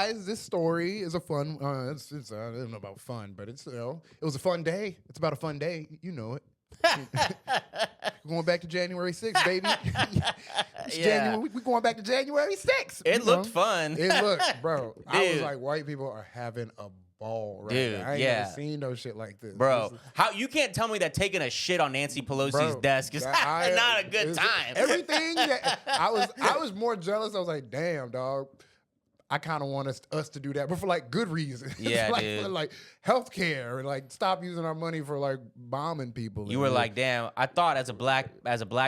guys, this story is a fun. I don't know about fun, but it's it was a fun day. It's about a fun day. You know it. Going back to January 6th, baby. We're going back to January 6th. It looked fun. It looked, bro. I was like, white people are having a ball right now. I ain't never seen no shit like this. Bro, how you can't tell me that taking a shit on Nancy Pelosi's desk is not a good time. Everything that I was more jealous. I was like, damn, dog. I kind of want us to do that, but for like good reasons. Yeah, like, dude. For like healthcare and like stop using our money for like bombing people. You were like, damn. I thought as a black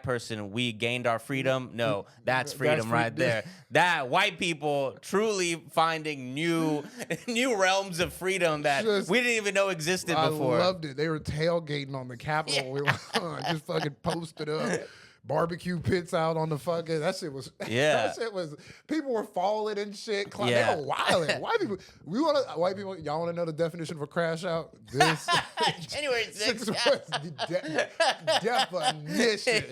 person we gained our freedom. No, that's freedom right there. That white people truly finding new realms of freedom that we didn't even know existed before. I loved it. They were tailgating on the Capitol. Just fucking posted up. Barbecue pits out on the fucking. That shit was. That shit was. People were falling and shit. They were wilding. White people. White people. Y'all want to know the definition for crash out? This January 6th. Was the definition.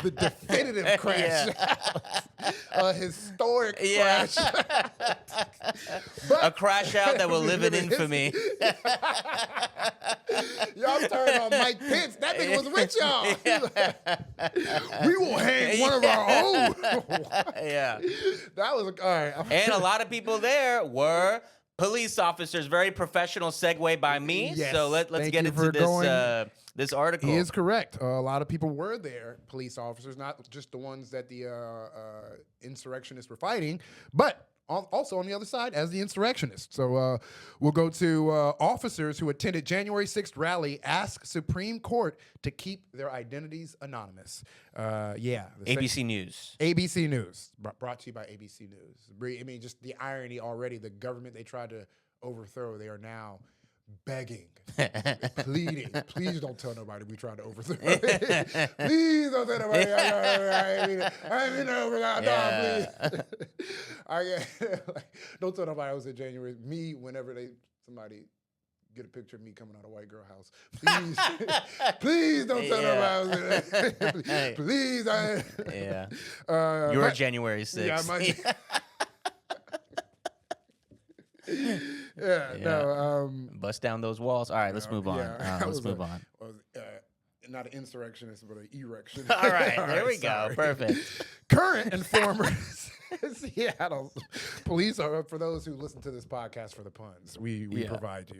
The definitive crash out. A historic crash. A crash out that will live in infamy. Y'all turned on Mike Pence. That nigga was with y'all. We will hang one of our own. That was all right. And a lot of people there were police officers. Very professional segue by me. Yes. So let's get into this article. He is correct. A lot of people were there, police officers, not just the ones that the insurrectionists were fighting, but also on the other side as the insurrectionists. So we'll go to officers who attended January 6th rally ask Supreme Court to keep their identities anonymous. ABC News. ABC News. Brought to you by ABC News. I mean, just the irony already. The government they tried to overthrow, they are now begging, pleading. Please don't tell nobody we tried to overthrow it. Please don't tell nobody. I mean to overthrow. No, please. Don't tell nobody I was in January. Me, whenever somebody get a picture of me coming out of white girl house. Please, please don't tell nobody I was in there. Please. You're January 6th. Bust down those walls. All right, let's move on. Let's move on. Not an insurrectionist, but an erection. All right, there we go. Perfect. Current and former Seattle police are, for those who listen to this podcast for the puns, we provide you.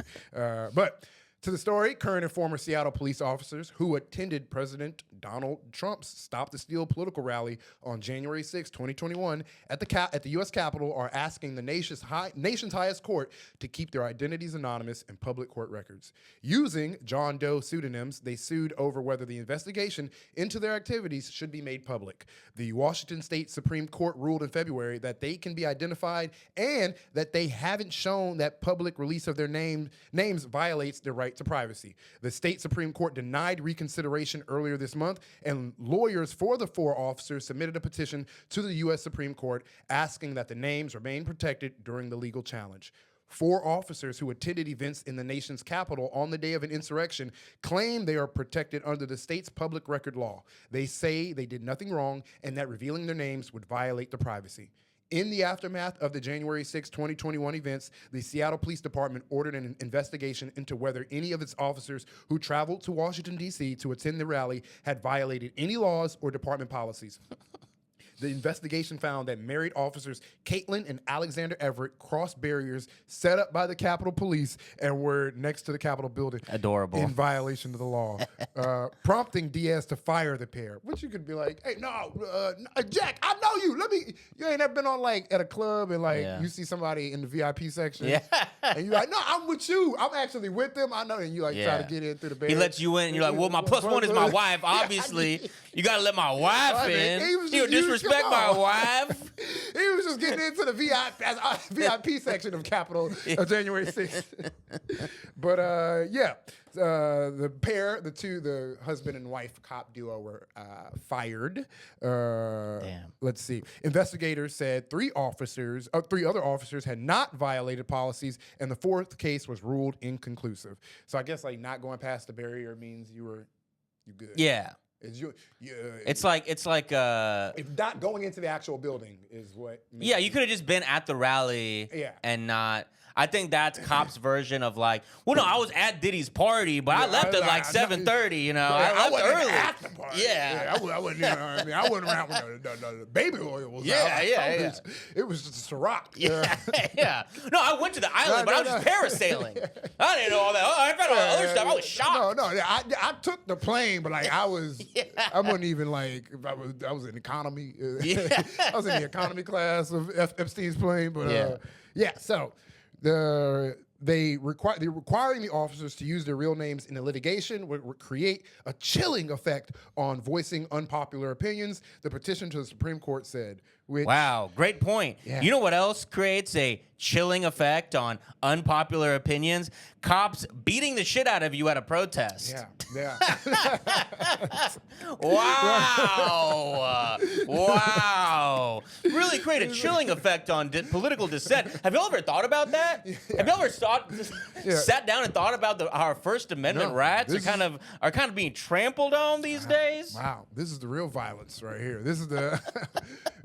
But to the story, current and former Seattle police officers who attended President Donald Trump's Stop the Steal political rally on January 6, 2021 at the U.S. Capitol are asking the nation's highest court to keep their identities anonymous in public court records. Using John Doe pseudonyms, they sued over whether the investigation into their activities should be made public. The Washington State Supreme Court ruled in February that they can be identified and that they haven't shown that public release of their names violates their right to privacy. The state Supreme Court denied reconsideration earlier this month, and lawyers for the four officers submitted a petition to the U.S. Supreme Court asking that the names remain protected during the legal challenge. Four officers who attended events in the nation's capital on the day of an insurrection claim they are protected under the state's public record law. They say they did nothing wrong and that revealing their names would violate the privacy. In the aftermath of the January 6, 2021 events, the Seattle Police Department ordered an investigation into whether any of its officers who traveled to Washington, D.C. to attend the rally had violated any laws or department policies. The investigation found that married officers Caitlin and Alexander Everett crossed barriers set up by the Capitol Police and were next to the Capitol building. Adorable. In violation of the law, prompting Diaz to fire the pair. Which you could be like, hey, Jack, I know you. You ain't ever been on at a club and you see somebody in the VIP section. Yeah. And you're like, no, I'm with you. I'm actually with them. I know. And you try to get in through the barrier. He lets you in. And you're like, well, my plus one is my wife. Obviously, you got to let my wife in. You disrespect my wife. He was just getting into the VIP section of Capitol January 6th. But the husband and wife cop duo were fired. Damn. Let's see. Investigators said three other officers had not violated policies, and the fourth case was ruled inconclusive. So I guess not going past the barrier means you good. Yeah. It's like if not going into the actual building is what. Yeah, you could have just been at the rally. Yeah. And not. I think that's Kawps' version of like, well, no, I was at Diddy's party, but I left at like 7:30. You know, I left early. At the party. Yeah. I wasn't. I wasn't around when the baby oil was Yeah, out. yeah. It was just a Ciroc. Yeah, yeah. No, I went to the island, but I was just parasailing. I didn't know all that. Oh, I found all that other stuff. I was shocked. No, I took the plane, but like I wasn't even like I was in economy. Yeah. I was in the economy class of Epstein's plane, but so they're requiring the officers to use their real names in the litigation would create a chilling effect on voicing unpopular opinions. The petition to the Supreme Court said. Wow, great point. Yeah. You know what else creates a chilling effect on unpopular opinions? Cops beating the shit out of you at a protest. Yeah. Wow. Wow. Really create a chilling effect on political dissent. Have you all ever thought about that? Have you ever sat down and thought about our First Amendment rights are kind of being trampled on these days? Wow, this is the real violence right here. This is the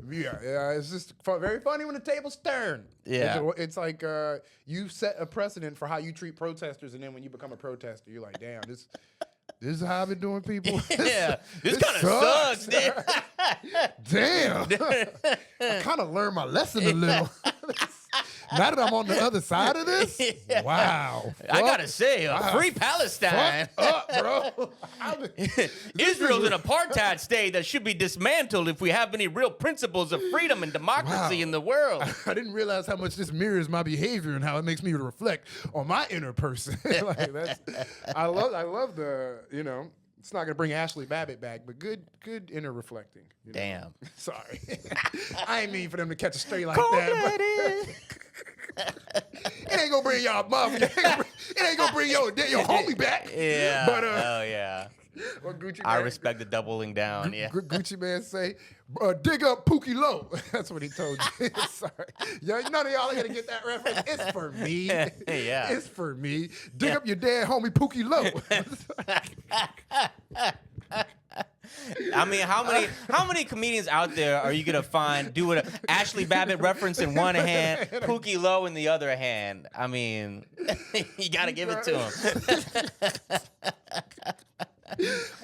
it's just very funny when the tables turn. Yeah. It's like you set a precedent for how you treat protesters, and then when you become a protester, you're like, damn, this is how I've been doing people. Yeah, this kind of sucks, dude. Damn, I kind of learned my lesson a little. Now that I'm on the other side of this, wow. I gotta say, free Palestine. Fuck up, bro. Israel's an apartheid state that should be dismantled if we have any real principles of freedom and democracy in the world. I didn't realize how much this mirrors my behavior and how it makes me reflect on my inner person. I love the, it's not gonna bring Ashley Babbitt back, but good inner reflecting. Damn. Sorry. I ain't mean for them to catch a stray like that. It ain't gonna bring y'all motherfucker. It ain't gonna bring your homie back. Yeah. But oh yeah. What Gucci I Man, respect the doubling down. Yeah. Gucci Man say, dig up Pookie Low. That's what he told you. Sorry. None of y'all are gonna get that reference. It's for me. Yeah. It's for me. Dig up your dead homie Pookie Low. I mean, how many comedians out there are you gonna find doing an Ashley Babbitt reference in one hand, Pookie Low in the other hand? I mean, you gotta give it to him.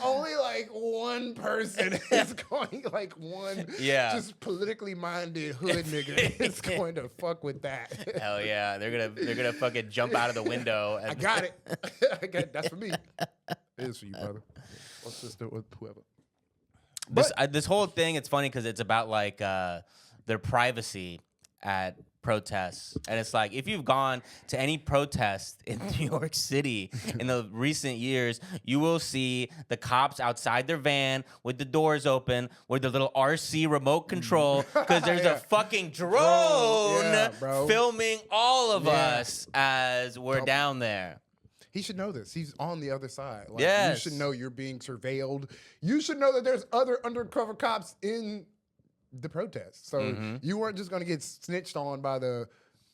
Only like one person is going, like one just politically minded hood nigga is going to fuck with that. Hell yeah, they're gonna fucking jump out of the window. I got it. That's for me. It is for you, brother. Or sister, or whoever. This whole thing, it's funny because it's about like their privacy at protests. And it's like, if you've gone to any protest in New York City in the recent years, you will see the cops outside their van with the doors open with the little RC remote control because there's a fucking drone filming all of us as we're down there. He should know this. He's on the other side. Like, yes. You should know you're being surveilled. You should know that there's other undercover cops in the protest. So you weren't just going to get snitched on by the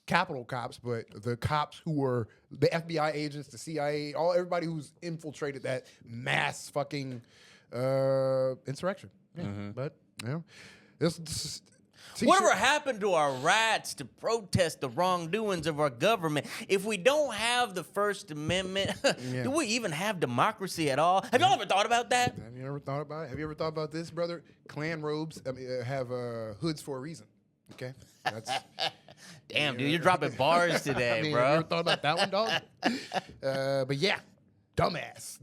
Capitol cops, but the cops who were the FBI agents, the CIA, everybody who's infiltrated that mass fucking insurrection. Yeah. But, this whatever happened to our rights to protest the wrongdoings of our government? If we don't have the First Amendment, do we even have democracy at all? Have y'all ever thought about that? Have you ever thought about it? Have you ever thought about this, brother? Klan robes have hoods for a reason. Okay? That's damn, dude, you're dropping bars today, bro. Have you ever thought about that one, dog? But yeah. Dumbass.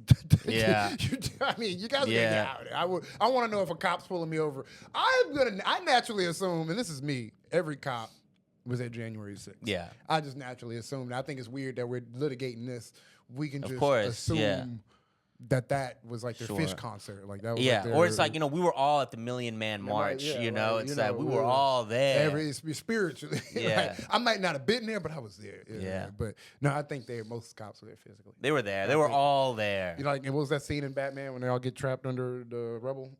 Yeah. I mean, you guys get out. I want to know if a cop's pulling me over. I naturally assume, and this is me, every cop was at January 6th. Yeah. I just naturally assume. I think it's weird that we're litigating this. We can just assume that was like their fish concert. Like that was like or it's like, we were all at the Million Man March, it's like we were all there. Spiritually. Yeah. Like, I might not have been there, but I was there. Yeah. But no, I think most cops were there physically. They were there. They were all there. Like, and what was that scene in Batman when they all get trapped under the rubble?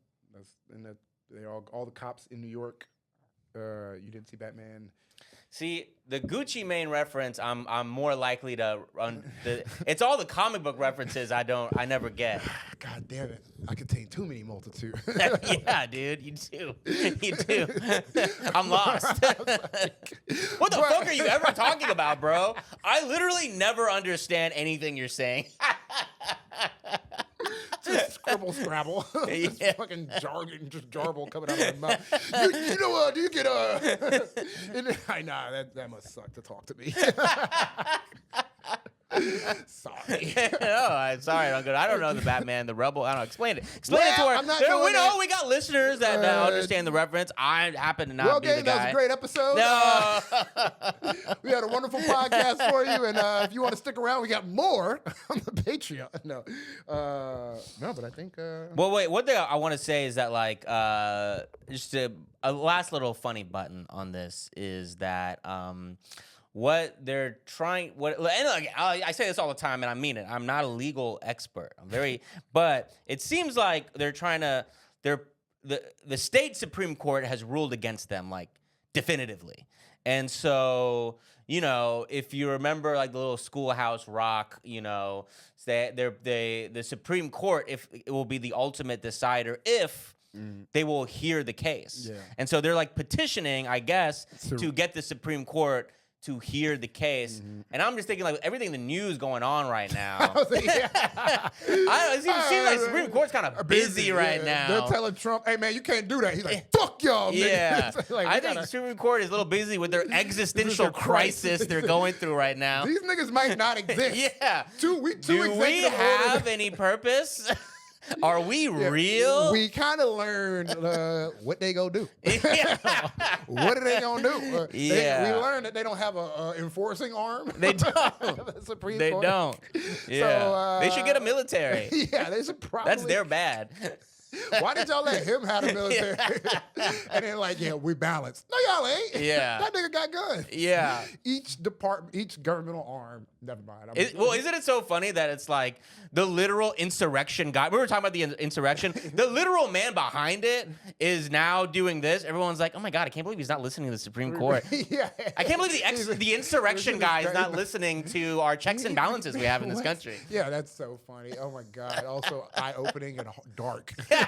They all the cops in New York. You didn't see Batman. See, the Gucci Mane reference, I'm more likely to run. It's all the comic book references I never get. God damn it! I contain too many multitude. Yeah, dude, you do. You do. I'm lost. What the fuck are you ever talking about, bro? I literally never understand anything you're saying. Just scribble scrabble. Just Yeah. fucking jargon, just jarble coming out of my mouth. You know what? Do you get nah, that must suck to talk to me. Sorry. No, I'm sorry. I don't know the Batman, the Rebel. I don't know. Explain it. Explain it to Well, our. I'm not We doing know that. we got listeners that understand the reference. I happen to not Well, be the gang, that was guy. a great episode. No. We had a wonderful podcast for you, and if you want to stick around, we got more on the Patreon. No, but I think. Well, wait. One thing I want to say is that, like, just a last little funny button on this is that what they're trying. And like, I say this all the time, and I mean it. I'm not a legal expert. But it seems like they're trying to. The state Supreme Court has ruled against them, like, definitively, and so. You know, if you remember, like, the little Schoolhouse Rock, you know, the Supreme Court, if it will be the ultimate decider if they will hear the case. Yeah. And so they're, like, petitioning, I guess, So- to get the Supreme Court to hear the case. And I'm just thinking, like, everything in the news going on right now. It seems like the Supreme Court's kind of busy right now. They're telling Trump, "Hey man, you can't do that." He's like, "Fuck y'all, nigga." Yeah, Like, I we think gotta- the Supreme Court is a little busy with their existential crisis they're going through right now. These niggas might not exist. Yeah. Two Do we executive have orders. any purpose? Are we Yeah, real? We kind of learned what they gonna do. Yeah. What are they gonna do? Yeah. We learned that they don't have a enforcing arm. They don't. The Supreme They Court. don't. Yeah. They should get a So, military. Yeah, they should probably. That's their bad. Why did y'all let him have a military? And then like, yeah, we balanced. No, y'all ain't. Yeah. That nigga got guns. Yeah. Each governmental arm. Never mind. Isn't it so funny that it's like the literal insurrection guy? We were talking about the insurrection. The literal man behind it is now doing this. Everyone's like, oh my God, I can't believe he's not listening to the Supreme Court. Yeah. I can't believe the insurrection guy is not listening to our checks and balances we have in this country. Yeah, that's so funny. Oh my God. Also eye-opening and dark. Yeah.